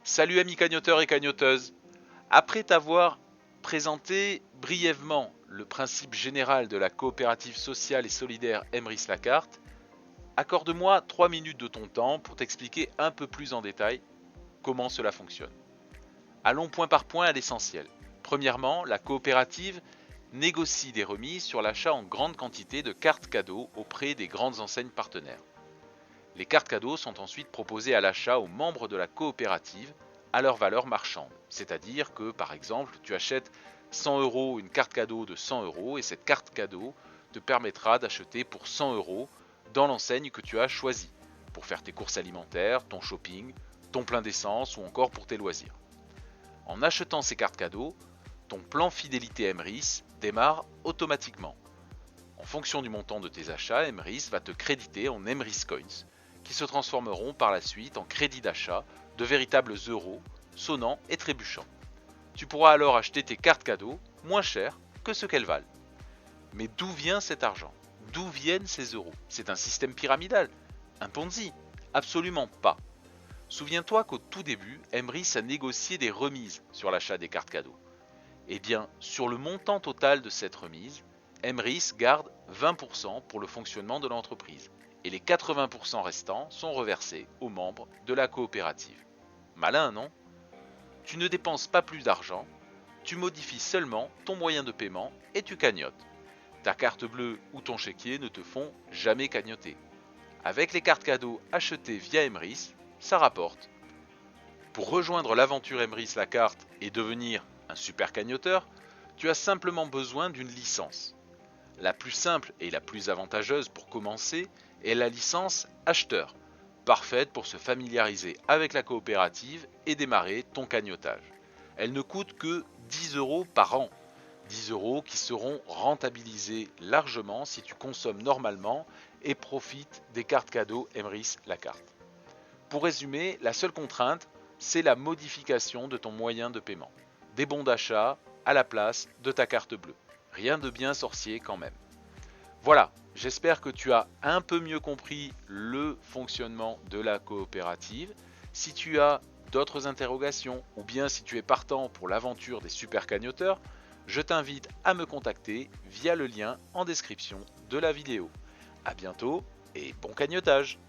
Salut amis cagnoteurs et cagnoteuses. Après t'avoir présenté brièvement le principe général de la coopérative sociale et solidaire Emrys-Lacarte, accorde-moi 3 minutes de ton temps pour t'expliquer un peu plus en détail comment cela fonctionne. Allons point par point à l'essentiel. Premièrement, la coopérative négocie des remises sur l'achat en grande quantité de cartes cadeaux auprès des grandes enseignes partenaires. Les cartes cadeaux sont ensuite proposées à l'achat aux membres de la coopérative à leur valeur marchande. C'est-à-dire que, par exemple, tu achètes 100 € une carte cadeau de 100 € et cette carte cadeau te permettra d'acheter pour 100 € dans l'enseigne que tu as choisie pour faire tes courses alimentaires, ton shopping, ton plein d'essence ou encore pour tes loisirs. En achetant ces cartes cadeaux, ton plan fidélité Emrys démarre automatiquement. En fonction du montant de tes achats, Emrys va te créditer en Emrys Coins, qui se transformeront par la suite en crédits d'achat, de véritables euros, sonnants et trébuchants. Tu pourras alors acheter tes cartes cadeaux moins chères que ce qu'elles valent. Mais d'où vient cet argent? D'où viennent ces euros? C'est un système pyramidal? Un Ponzi? Absolument pas. Souviens-toi qu'au tout début, Emrys a négocié des remises sur l'achat des cartes cadeaux. Eh bien, sur le montant total de cette remise, Emrys garde 20% pour le fonctionnement de l'entreprise et les 80% restants sont reversés aux membres de la coopérative. Malin, non? Tu ne dépenses pas plus d'argent, tu modifies seulement ton moyen de paiement et tu cagnottes. Ta carte bleue ou ton chéquier ne te font jamais cagnotter. Avec les cartes cadeaux achetées via Emrys, ça rapporte. Pour rejoindre l'aventure Emrys-Lacarte et devenir un super cagnoteur, tu as simplement besoin d'une licence. La plus simple et la plus avantageuse pour commencer est la licence acheteur, parfaite pour se familiariser avec la coopérative et démarrer ton cagnotage. Elle ne coûte que 10 € par an. 10 € qui seront rentabilisés largement si tu consommes normalement et profites des cartes cadeaux Emrys-Lacarte. Pour résumer, la seule contrainte, c'est la modification de ton moyen de paiement. Des bons d'achat à la place de ta carte bleue. Rien de bien sorcier quand même. Voilà, j'espère que tu as un peu mieux compris le fonctionnement de la coopérative. Si tu as d'autres interrogations ou bien si tu es partant pour l'aventure des super cagnoteurs, je t'invite à me contacter via le lien en description de la vidéo. A bientôt et bon cagnotage!